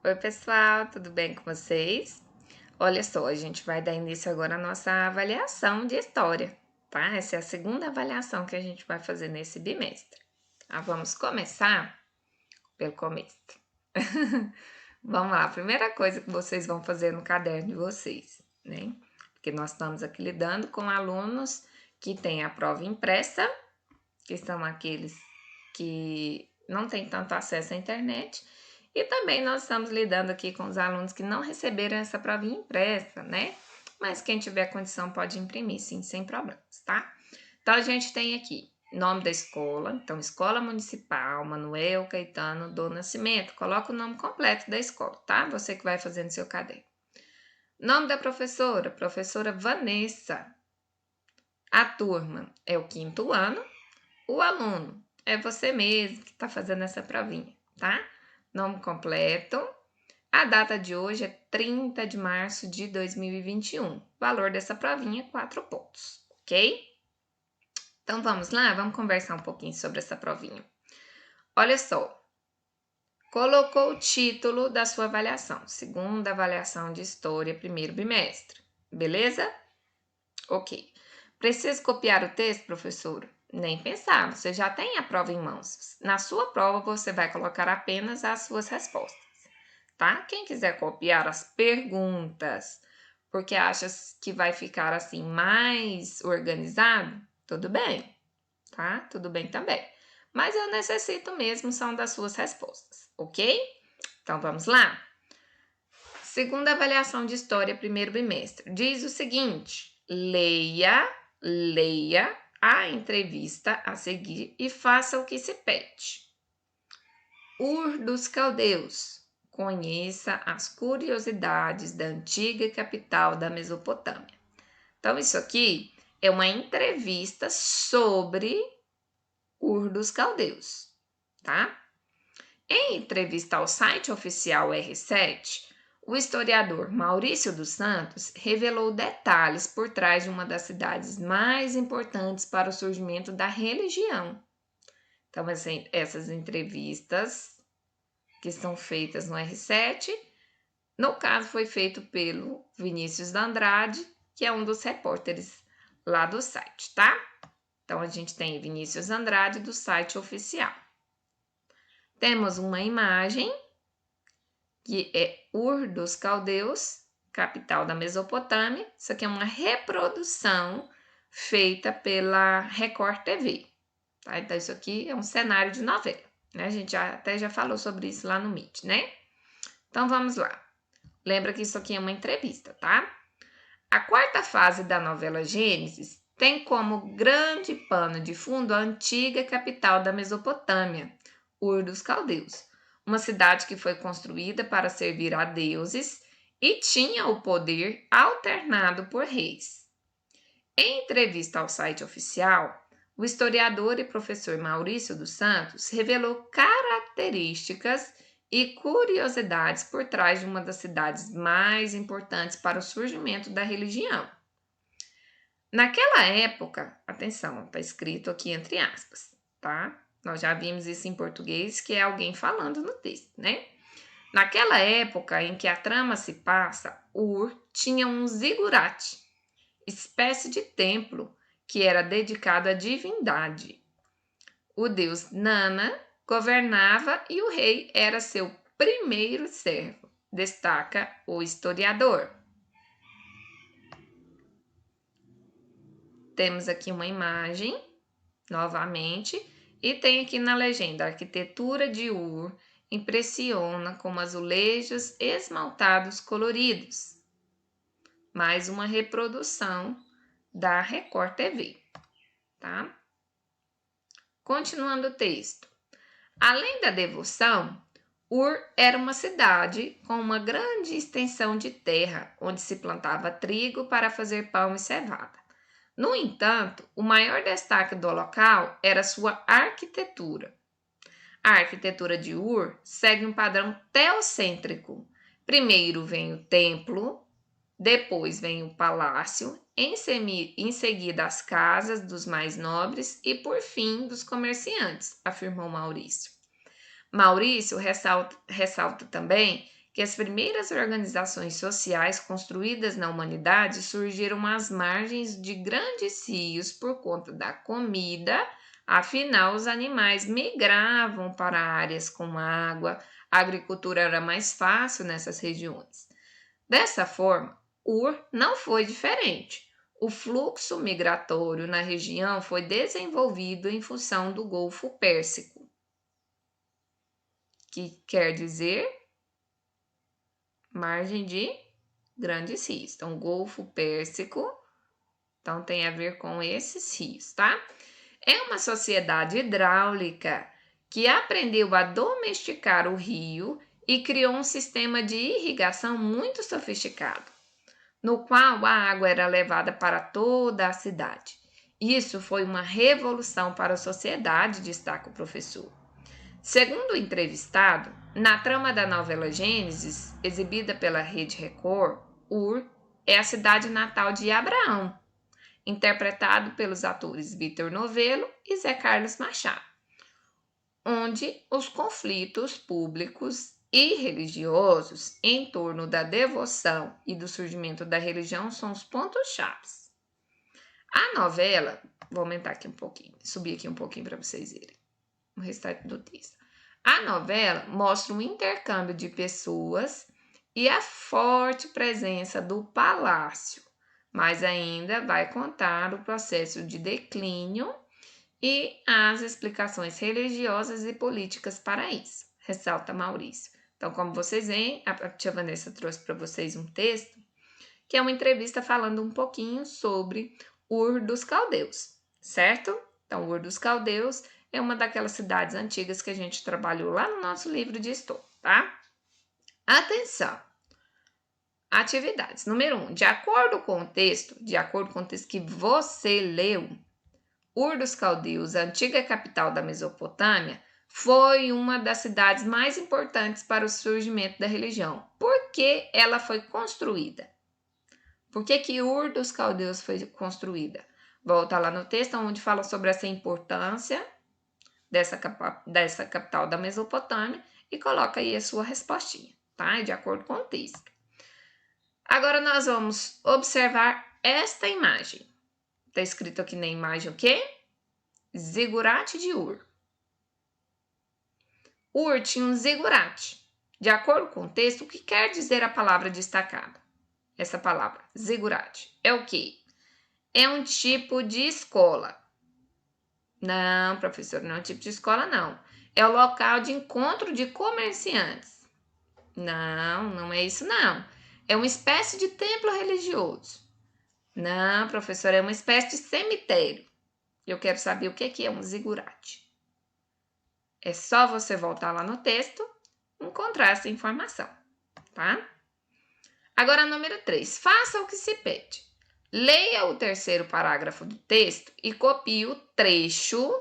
Oi, pessoal, tudo bem com vocês? Olha só, a gente vai dar início agora à nossa avaliação de história, tá? Essa é a segunda avaliação que a gente vai fazer nesse bimestre. Vamos começar pelo começo. Vamos lá, a primeira coisa que vocês vão fazer no caderno de vocês, né? Porque nós estamos aqui lidando com alunos que têm a prova impressa, que são aqueles que não têm tanto acesso à internet, e também nós estamos lidando aqui com os alunos que não receberam essa provinha impressa, né? Mas quem tiver condição pode imprimir, sim, sem problemas, tá? Então a gente tem aqui nome da escola, então Escola Municipal Manuel Caetano do Nascimento. Coloca o nome completo da escola, tá? Você que vai fazer no seu caderno. Nome da professora, professora Vanessa. A turma é o 5º ano. O aluno é você mesmo que está fazendo essa provinha, tá? Nome completo. A data de hoje é 30 de março de 2021. Valor dessa provinha, 4 pontos, ok? Então vamos lá, vamos conversar um pouquinho sobre essa provinha. Olha só, colocou o título da sua avaliação, segunda avaliação de história, primeiro bimestre, beleza? Ok. Preciso copiar o texto, professora? Nem pensar, você já tem a prova em mãos. Na sua prova, você vai colocar apenas as suas respostas, tá? Quem quiser copiar as perguntas, porque acha que vai ficar assim mais organizado, tudo bem, tá? Tudo bem também. Mas eu necessito mesmo são das suas respostas, ok? Então vamos lá? Segunda avaliação de história, primeiro bimestre. Diz o seguinte: leia a entrevista a seguir e faça o que se pede. Ur dos Caldeus. Conheça as curiosidades da antiga capital da Mesopotâmia. Então, isso aqui é uma entrevista sobre Ur dos Caldeus, tá? Em entrevista ao site oficial R7, o historiador Maurício dos Santos revelou detalhes por trás de uma das cidades mais importantes para o surgimento da religião. Então, assim, essas entrevistas que são feitas no R7, no caso foi feito pelo Vinícius da Andrade, que é um dos repórteres lá do site, tá? Então, a gente tem Vinícius Andrade do site oficial. Temos uma imagem que é Ur dos Caldeus, capital da Mesopotâmia. Isso aqui é uma reprodução feita pela Record TV. Tá? Então, isso aqui é um cenário de novela. Né? A gente até já falou sobre isso lá no Meet, né? Então, vamos lá. Lembra que isso aqui é uma entrevista, tá? A quarta fase da novela Gênesis tem como grande pano de fundo a antiga capital da Mesopotâmia, Ur dos Caldeus, uma cidade que foi construída para servir a deuses e tinha o poder alternado por reis. Em entrevista ao site oficial, o historiador e professor Maurício dos Santos revelou características e curiosidades por trás de uma das cidades mais importantes para o surgimento da religião. Naquela época, atenção, está escrito aqui entre aspas, tá? Nós já vimos isso em português, que é alguém falando no texto, né? Naquela época em que a trama se passa, Ur tinha um zigurate, espécie de templo que era dedicado à divindade. O deus Nana governava e o rei era seu primeiro servo, destaca o historiador. Temos aqui uma imagem, novamente, e tem aqui na legenda: a arquitetura de Ur impressiona como azulejos esmaltados coloridos. Mais uma reprodução da Record TV, tá? Continuando o texto. Além da devoção, Ur era uma cidade com uma grande extensão de terra, onde se plantava trigo para fazer pão e cevada. No entanto, o maior destaque do local era sua arquitetura. A arquitetura de Ur segue um padrão teocêntrico. Primeiro vem o templo, depois vem o palácio, em seguida as casas dos mais nobres e, por fim, dos comerciantes, afirmou Maurício. Maurício ressalta também que as primeiras organizações sociais construídas na humanidade surgiram às margens de grandes rios por conta da comida. Afinal, os animais migravam para áreas com água, a agricultura era mais fácil nessas regiões. Dessa forma, Ur não foi diferente. O fluxo migratório na região foi desenvolvido em função do Golfo Pérsico, que quer dizer margem de grandes rios. Então, Golfo Pérsico, então tem a ver com esses rios, tá? É uma sociedade hidráulica que aprendeu a domesticar o rio e criou um sistema de irrigação muito sofisticado, no qual a água era levada para toda a cidade. Isso foi uma revolução para a sociedade, destaca o professor. Segundo o entrevistado, na trama da novela Gênesis, exibida pela Rede Record, Ur é a cidade natal de Abraão, interpretado pelos atores Vitor Novello e Zé Carlos Machado, onde os conflitos públicos e religiosos em torno da devoção e do surgimento da religião são os pontos-chave. A novela, vou aumentar aqui um pouquinho, subir aqui um pouquinho para vocês verem o restante do texto. A novela mostra um intercâmbio de pessoas e a forte presença do palácio, mas ainda vai contar o processo de declínio e as explicações religiosas e políticas para isso, ressalta Maurício. Então, como vocês veem, a tia Vanessa trouxe para vocês um texto que é uma entrevista falando um pouquinho sobre Ur dos Caldeus, certo? Então, Ur dos Caldeus é uma daquelas cidades antigas que a gente trabalhou lá no nosso livro de história, tá? Atenção! Atividades. Número 1. De acordo com o texto que você leu, Ur dos Caldeus, a antiga capital da Mesopotâmia, foi uma das cidades mais importantes para o surgimento da religião. Por que ela foi construída? Por que Ur dos Caldeus foi construída? Volta lá no texto onde fala sobre essa importância dessa capital da Mesopotâmia e coloca aí a sua respostinha, tá? De acordo com o texto. Agora nós vamos observar esta imagem. Está escrito aqui na imagem o quê? Zigurate de Ur. Ur tinha um zigurate. De acordo com o texto, o que quer dizer a palavra destacada? Essa palavra, zigurate, é o quê? É um tipo de escola. Não, professor, não é um tipo de escola, não. É o local de encontro de comerciantes. Não, não é isso, não. É uma espécie de templo religioso. Não, professor, é uma espécie de cemitério. Eu quero saber o que é um zigurate. É só você voltar lá no texto e encontrar essa informação, tá? Agora, número 3. Faça o que se pede. Leia o terceiro parágrafo do texto e copie o trecho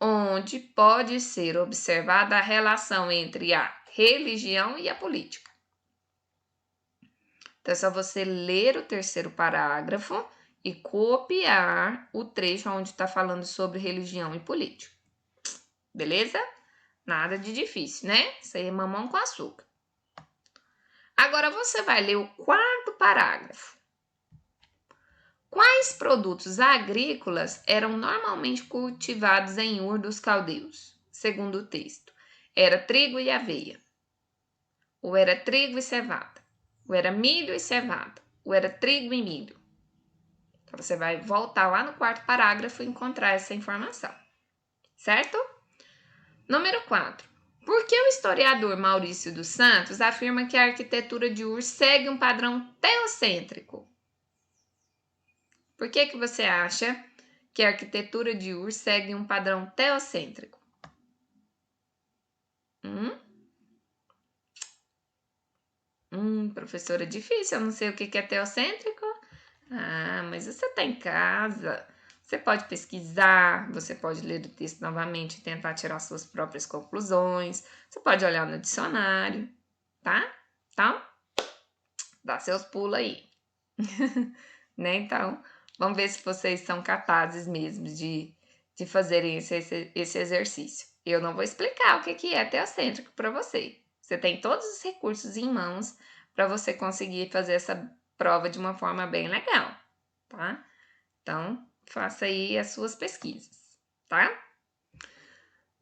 onde pode ser observada a relação entre a religião e a política. Então, é só você ler o terceiro parágrafo e copiar o trecho onde está falando sobre religião e política. Beleza? Nada de difícil, né? Isso aí é mamão com açúcar. Agora você vai ler o quarto parágrafo. Quais produtos agrícolas eram normalmente cultivados em Ur dos Caldeus? Segundo o texto, era trigo e aveia, ou era trigo e cevada, ou era milho e cevada, ou era trigo e milho. Então, você vai voltar lá no quarto parágrafo e encontrar essa informação, certo? Número 4. Por que o historiador Maurício dos Santos afirma que a arquitetura de Ur segue um padrão teocêntrico? Por que você acha que a arquitetura de Ur segue um padrão teocêntrico? Professora, é difícil, eu não sei o que é teocêntrico. Ah, mas você está em casa. Você pode pesquisar, você pode ler o texto novamente e tentar tirar suas próprias conclusões. Você pode olhar no dicionário, tá? Então, dá seus pulos aí. Né? Então, vamos ver se vocês são capazes mesmo de fazerem esse exercício. Eu não vou explicar o que é teocêntrico para vocês, Você tem todos os recursos em mãos para você conseguir fazer essa prova de uma forma bem legal, tá? Então, faça aí as suas pesquisas, tá?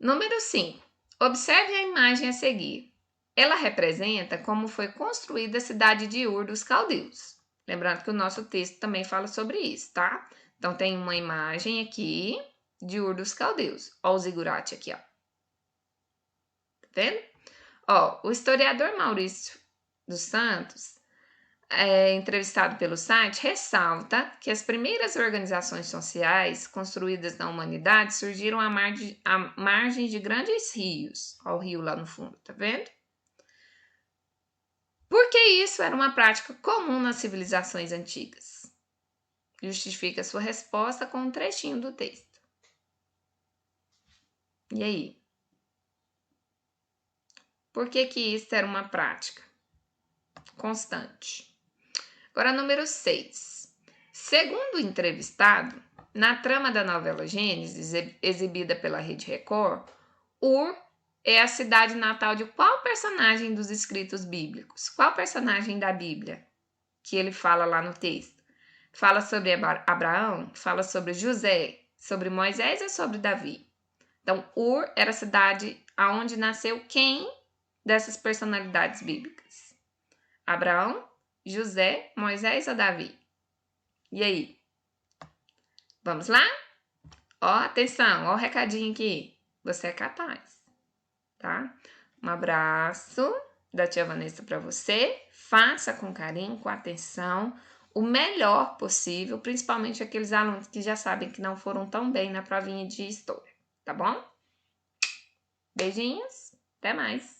Número 5. Observe a imagem a seguir. Ela representa como foi construída a cidade de Ur dos Caldeus. Lembrando que o nosso texto também fala sobre isso, tá? Então, tem uma imagem aqui de Ur dos Caldeus. Ó o zigurate aqui, ó. Tá vendo? Ó, o historiador Maurício dos Santos, entrevistado pelo site, ressalta que as primeiras organizações sociais construídas na humanidade surgiram à margem de grandes rios. Ó o rio lá no fundo, tá vendo? Porque isso era uma prática comum nas civilizações antigas. Justifica sua resposta com um trechinho do texto. E aí? Por que isso era uma prática constante? Agora, número 6. Segundo o entrevistado, na trama da novela Gênesis, exibida pela Rede Record, Ur é a cidade natal de qual personagem dos escritos bíblicos? Qual personagem da Bíblia que ele fala lá no texto? Fala sobre Abraão? Fala sobre José? Sobre Moisés ou sobre Davi? Então, Ur era a cidade aonde nasceu quem dessas personalidades bíblicas? Abraão, José, Moisés ou Davi? E aí? Vamos lá? Ó, atenção, ó o recadinho aqui. Você é capaz, tá? Um abraço da tia Vanessa para você. Faça com carinho, com atenção, o melhor possível, principalmente aqueles alunos que já sabem que não foram tão bem na provinha de história, tá bom? Beijinhos, até mais!